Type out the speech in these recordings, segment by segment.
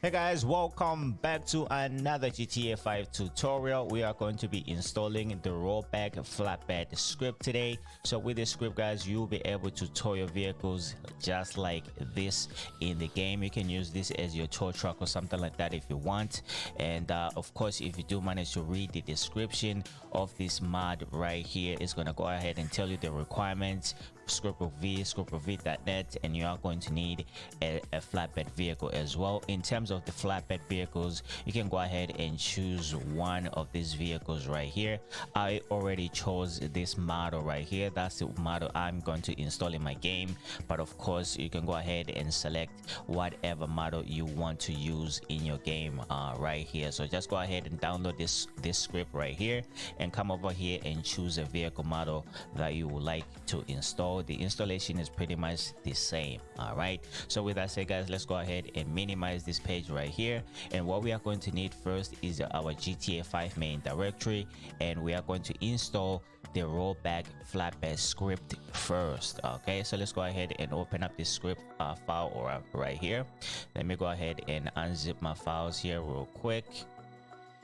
Hey guys, welcome back to another GTA 5 tutorial. We are going to be installing the Rollback Flatbed script today. So with this script guys, you'll be able to tow your vehicles just like this in the game. You can use this as your tow truck or something like that if you want. And of course, if you do manage to read the description of this mod right here, it's going to go ahead and tell you the requirements. SCRIPTHOOKV, and you are going to need a flatbed vehicle as well. In terms of the flatbed vehicles, you can go ahead and choose one of these vehicles right here. I already chose this model right here. That's the model I'm going to install in my game, but of course you can go ahead and select whatever model you want to use in your game right here. So just go ahead and download this script right here and come over here and choose a vehicle model that you would like to install. The installation is pretty much the same. All right, so with that said guys, let's go ahead and minimize this page right here. And what we are going to need first is our GTA 5 main directory, and we are going to install the Rollback Flatbed script first. Okay, so let's go ahead and open up this script file right here. Let me go ahead and unzip my files here real quick.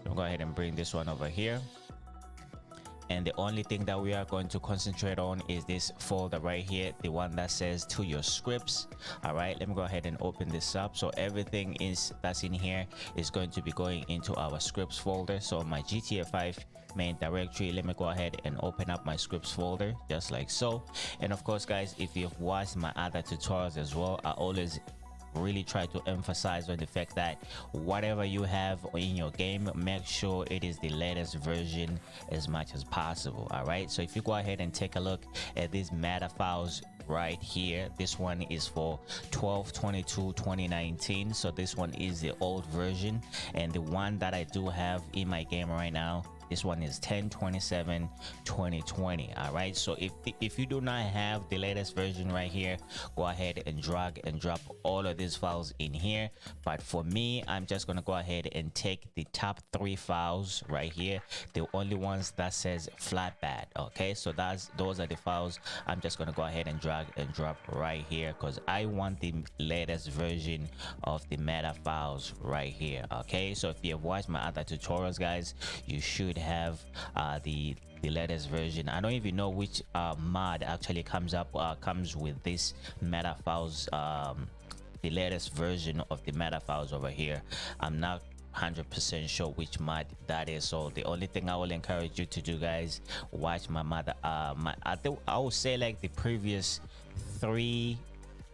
I'll go ahead and bring this one over here. And the only thing that we are going to concentrate on is this folder right here, the one that says to your scripts. All right, let me go ahead and open this up. So everything that's in here is going to be going into our scripts folder. So my GTA 5 main directory, let me go ahead and open up my scripts folder just like so. And of course guys, if you've watched my other tutorials as well, I always really try to emphasize on the fact that whatever you have in your game, make sure it is the latest version as much as possible. All right, so if you go ahead and take a look at these meta files right here, this one is for 12/22/2019, so this one is the old version, and the one that I do have in my game right now, this one is 10/27/2020. all right, so if you do not have the latest version right here, go ahead and drag and drop all of these files in here. But for me, I'm just going to go ahead and take the top 3 files right here, the only ones that says flatbed. Okay, so those are the files I'm just going to go ahead and drag and drop right here, because I want the latest version of the meta files right here. Okay, so if you have watched my other tutorials guys, you should have the latest version. I don't even know which mod actually comes with this meta files, the latest version of the meta files over here. I'm not 100% sure which mod that is. So the only thing I will encourage you to do guys, watch my mother I would say like the previous 3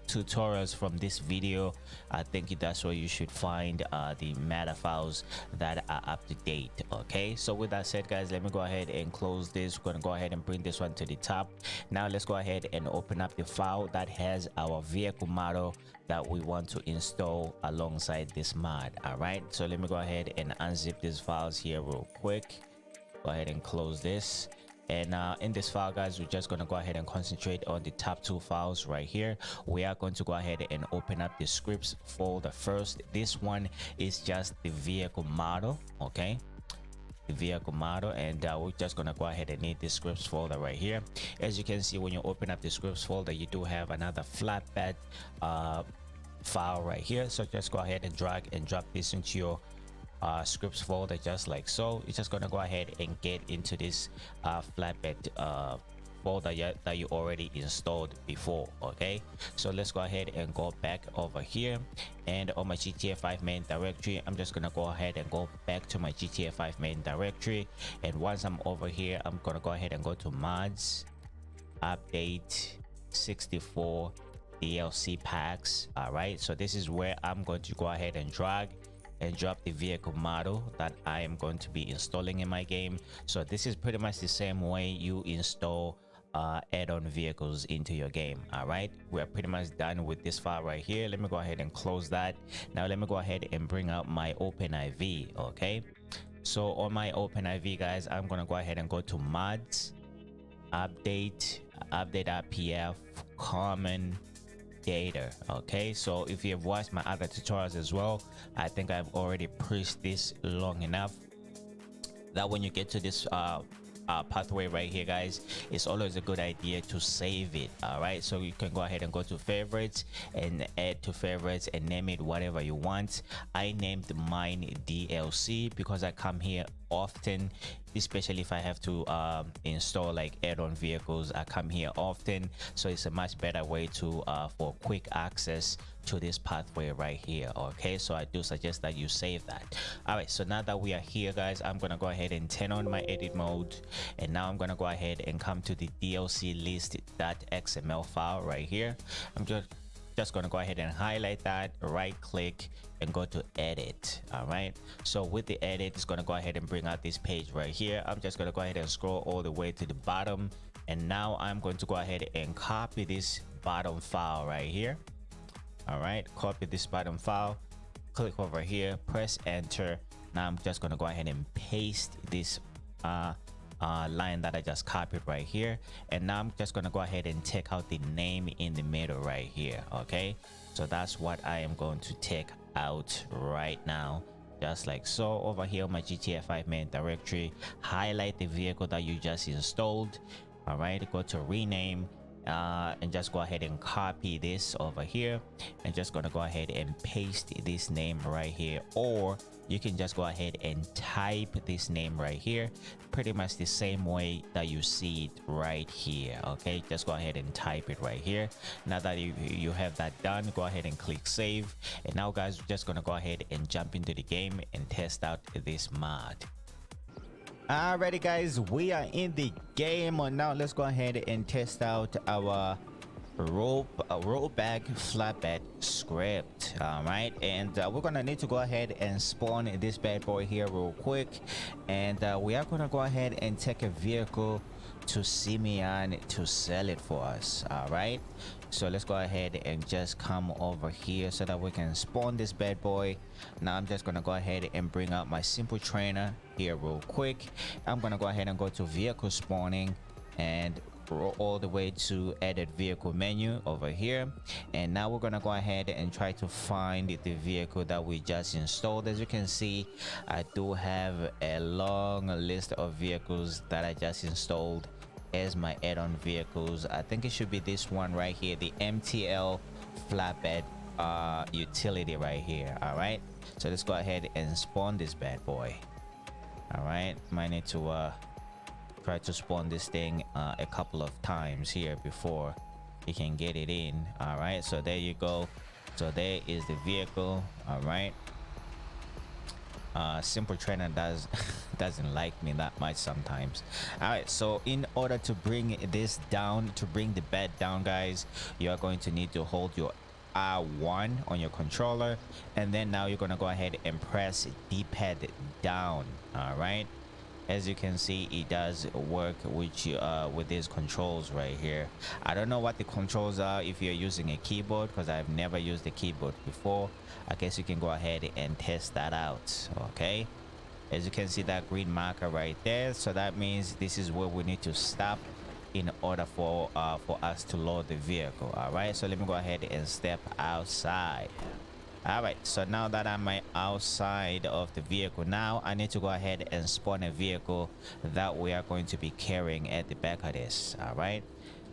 tutorials from this video. I think that's where you should find the meta files that are up to date. Okay, so with that said guys, let me go ahead and close this. We're gonna go ahead and bring this one to the top. Now let's go ahead and open up the file that has our vehicle model that we want to install alongside this mod. All right, so let me go ahead and unzip these files here real quick. Go ahead and close this. And in this file guys, we're just going to go ahead and concentrate on the top 2 files right here. We are going to go ahead and open up the scripts folder first. This one is just the vehicle model. Okay, the vehicle model, and we're just going to go ahead and need the scripts folder right here. As you can see, when you open up the scripts folder, you do have another flatbed file right here. So just go ahead and drag and drop this into your scripts folder just like so. You're just gonna go ahead and get into this flatbed folder that you already installed before. Okay, so let's go ahead and go back over here, and on my GTA 5 main directory, I'm just gonna go ahead and go back to my GTA 5 main directory. And once I'm over here, I'm gonna go ahead and go to mods, update 64 DLC packs. All right, so this is where I'm going to go ahead and drag and drop the vehicle model that I am going to be installing in my game. So this is pretty much the same way you install add-on vehicles into your game. All right, we're pretty much done with this file right here. Let me go ahead and close that. Now let me go ahead and bring out my OpenIV. Okay, so on my OpenIV guys, I'm gonna go ahead and go to mods, update RPF, common data. Okay, so if you have watched my other tutorials as well, I think I've already preached this long enough that when you get to this pathway right here, guys, it's always a good idea to save it. All right, so you can go ahead and go to favorites and add to favorites and name it whatever you want. I named mine DLC because I come here often, especially if I have to install like add-on vehicles. I come here often, so it's a much better way to for quick access to this pathway right here. Okay, so I do suggest that you save that. All right, so now that we are here, guys, I'm gonna go ahead and turn on my edit mode, and now I'm gonna go ahead and come to the DLC list.xml file right here. I'm just gonna go ahead and highlight that, right click, and go to edit. All right, so with the edit, it's gonna go ahead and bring out this page right here. I'm just gonna go ahead and scroll all the way to the bottom, and now I'm going to go ahead and copy this bottom file right here. All right, copy this bottom file, click over here, press enter. Now I'm just gonna go ahead and paste this line that I just copied right here, and now I'm just gonna go ahead and take out the name in the middle right here. Okay, so that's what I am going to take out right now, just like so. Over here on my GTA 5 main directory, highlight the vehicle that you just installed. All right, go to rename, and just go ahead and copy this over here, and just gonna go ahead and paste this name right here, or you can just go ahead and type this name right here, pretty much the same way that you see it right here. Okay, just go ahead and type it right here. Now that you have that done, go ahead and click save, and now, guys, we're just gonna go ahead and jump into the game and test out this mod. Alrighty, guys, we are in the game. Now let's go ahead and test out our rollback flatbed script. All right, and we're gonna need to go ahead and spawn this bad boy here real quick, and we are gonna go ahead and take a vehicle to Simeon to sell it for us. All right, so let's go ahead and just come over here so that we can spawn this bad boy. Now I'm just gonna go ahead and bring out my simple trainer here real quick. I'm gonna go ahead and go to vehicle spawning and all the way to edit vehicle menu over here, and now we're gonna go ahead and try to find the vehicle that we just installed. As you can see, I do have a long list of vehicles that I just installed as my add-on vehicles. I think it should be this one right here, the MTL flatbed utility right here. All right, so let's go ahead and spawn this bad boy. All right, might need to try to spawn this thing a couple of times here before you can get it in. All right, so there you go. So there is the vehicle. All right, simple trainer doesn't like me that much sometimes. All right, so in order to bring this down, to bring the bed down, guys, you are going to need to hold your R1 on your controller, and then now you're gonna go ahead and press D-pad down. All right, as you can see, it does work with you with these controls right here. I don't know what the controls are if you're using a keyboard, because I've never used a keyboard before. I guess you can go ahead and test that out. Okay, as you can see that green marker right there, so that means this is where we need to stop in order for us to load the vehicle. All right, so let me go ahead and step outside. All right, so now that I'm outside of the vehicle, now I need to go ahead and spawn a vehicle that we are going to be carrying at the back of this. All right,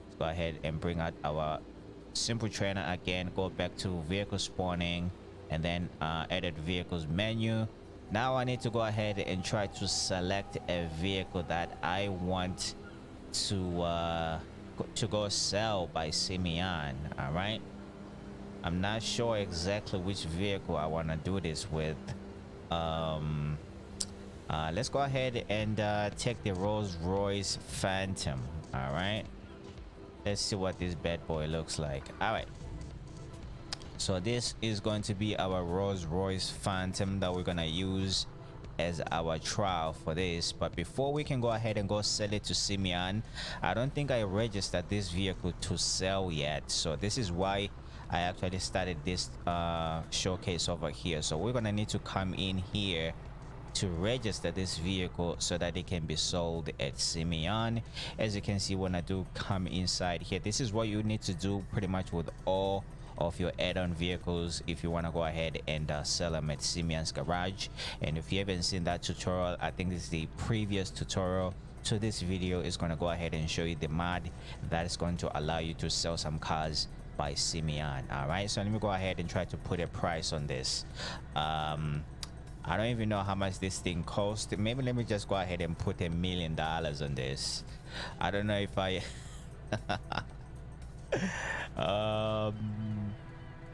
let's go ahead and bring out our simple trainer again, go back to vehicle spawning, and then edit vehicles menu. Now I need to go ahead and try to select a vehicle that I want to go sell by Simeon. All right, I'm not sure exactly which vehicle I want to do this with. Let's go ahead and take the Rolls-Royce Phantom. All right, let's see what this bad boy looks like. All right, so this is going to be our Rolls-Royce Phantom that we're gonna use as our trial for this. But before we can go ahead and go sell it to Simeon, I don't think I registered this vehicle to sell yet, so this is why I actually started this showcase over here. So we're gonna need to come in here to register this vehicle so that it can be sold at Simeon. As you can see, when I do come inside here, this is what you need to do pretty much with all of your add-on vehicles if you want to go ahead and sell them at Simeon's garage. And if you haven't seen that tutorial, I think this is the previous tutorial So this video is going to go ahead and show you the mod that is going to allow you to sell some cars by Simeon. All right, so let me go ahead and try to put a price on this. I don't even know how much this thing cost. Maybe let me just go ahead and put $1 million on this. I don't know if I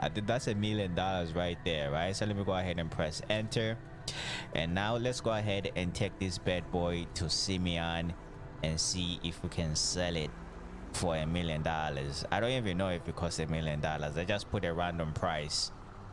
I think that's $1 million right there, right? So let me go ahead and press enter. And now let's go ahead and take this bad boy to Simeon and see if we can sell it for $1 million. I don't even know if it costs $1 million. I just put a random price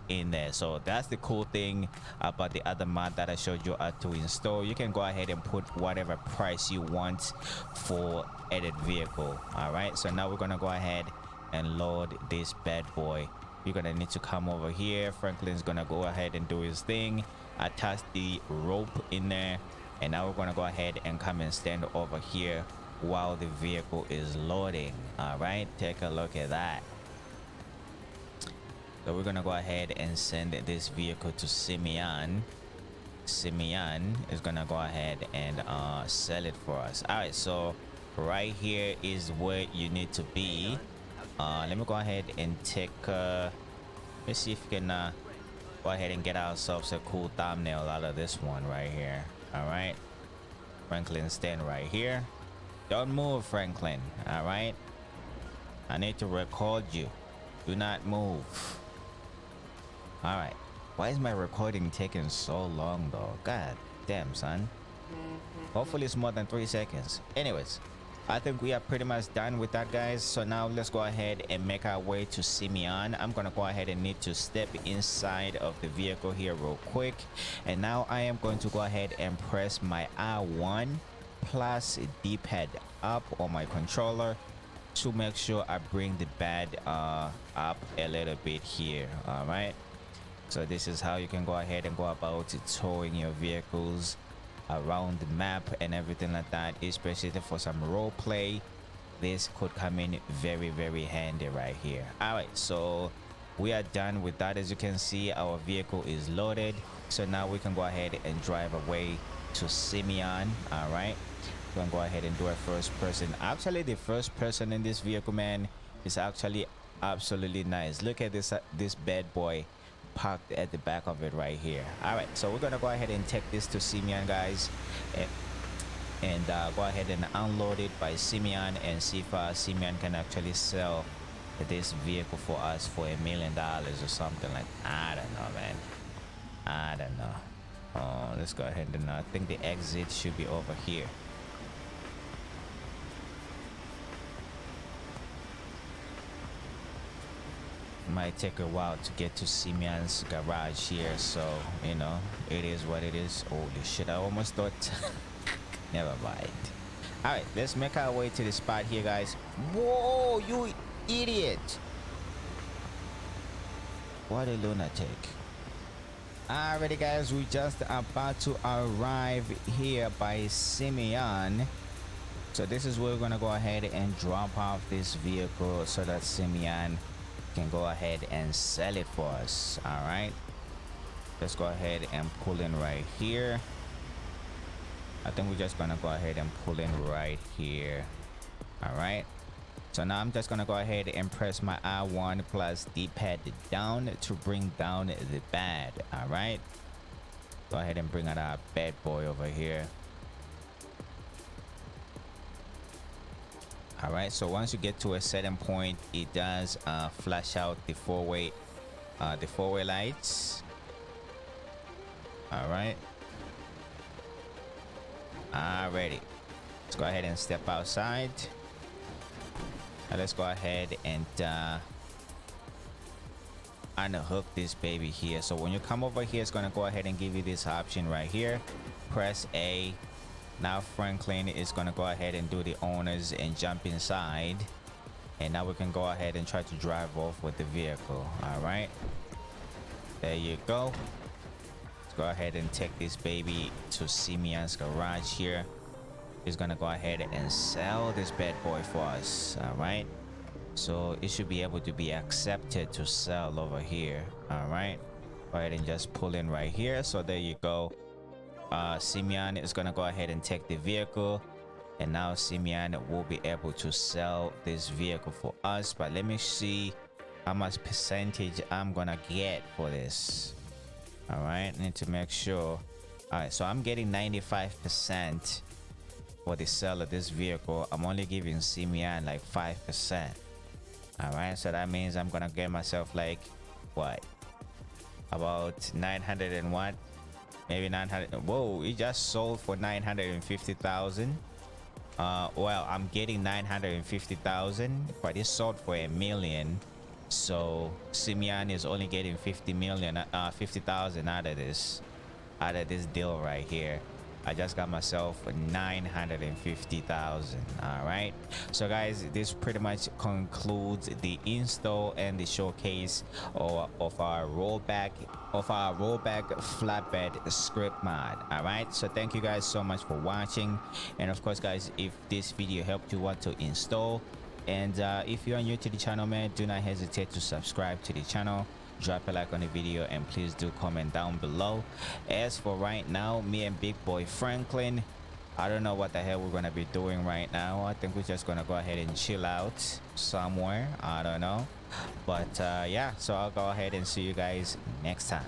in there. So that's the cool thing about the other mod that I showed you how to install. You can go ahead and put whatever price you want for edit vehicle. All right, so now we're gonna go ahead and load this bad boy. You're gonna need to come over here. Franklin's gonna go ahead and do his thing, attach the rope in there, and now we're gonna go ahead and come and stand over here while the vehicle is loading. All right, take a look at that. So we're gonna go ahead and send this vehicle to Simeon. Simeon is gonna go ahead and sell it for us. All right, so right here is where you need to be. Let me go ahead and take let's see if we can go ahead and get ourselves a cool thumbnail out of this one right here. All right, Franklin, stand right here. Don't move, Franklin. All right, I need to record you. Do not move. All right, why is my recording taking so long though? God damn, son. Hopefully it's more than 3 seconds. Anyways, I think we are pretty much done with that, guys. So now let's go ahead and make our way to Simeon. I'm gonna go ahead and need to step inside of the vehicle here real quick, and now I am going to go ahead and press my R1 plus D-pad up on my controller to make sure I bring the bed up a little bit here. All right, so this is how you can go ahead and go about towing your vehicles around the map and everything like that, especially for some role play. This could come in very, very handy right here. All right, so we are done with that. As you can see, our vehicle is loaded, so now we can go ahead and drive away to Simeon. All right, we can go ahead and do a first person. Actually, the first person in this vehicle, man, is actually absolutely nice. Look at this bad boy parked at the back of it right here. All right, so we're gonna go ahead and take this to Simeon, guys, and go ahead and unload it by Simeon and see if Simeon can actually sell this vehicle for us for $1 million or something like that. I don't know, man. I don't know. Oh, let's go ahead and I think the exit should be over here. Might take a while to get to Simeon's garage here, so you know, it is what it is. Holy shit, I almost thought never mind. All right, let's make our way to the spot here, guys. Whoa, you idiot. What a lunatic. Alrighty, guys, we just about to arrive here by Simeon. So this is where we're gonna go ahead and drop off this vehicle so that Simeon can go ahead and sell it for us. All right, let's go ahead and pull in right here. I think we're just gonna go ahead and pull in right here. All right, so now I'm just gonna go ahead and press my R1 plus D-pad down to bring down the bed. All right, go ahead and bring out our bad boy over here. All right, so once you get to a certain point, it does flash out the four-way lights. All right, alrighty, let's go ahead and step outside. Now let's go ahead and unhook this baby here. So when you come over here, it's gonna go ahead and give you this option right here. Press A. Now Franklin is gonna go ahead and do the honors and jump inside, and now we can go ahead and try to drive off with the vehicle. All right, there you go. Let's go ahead and take this baby to Simeon's garage here. He's gonna go ahead and sell this bad boy for us. All right, so it should be able to be accepted to sell over here. All right, go ahead and just pull in right here. So there you go. Simeon is gonna go ahead and take the vehicle. and now Simeon will be able to sell this vehicle for us. But let me see how much percentage I'm gonna get for this. All right, need to make sure. All right, so I'm getting 95% for the sale of this vehicle. I'm only giving Simeon like 5%. All right, so that means I'm gonna get myself like what, about 900 and what, maybe 900. Whoa, it just sold for 950,000. Well, I'm getting 950,000, but it sold for $1 million. So Simeon is only getting 50,000 out of this deal right here. I just got myself 950,000. All right, so guys, this pretty much concludes the install and the showcase of our rollback flatbed script mod. All right, so thank you guys so much for watching, and of course guys, if this video helped you want to install, and if you are new to the channel, man, do not hesitate to subscribe to the channel, drop a like on the video, and please do comment down below. As for right now, me and big boy Franklin, I don't know what the hell we're gonna be doing right now. I think we're just gonna go ahead and chill out somewhere, I don't know, but yeah, so I'll go ahead and see you guys next time.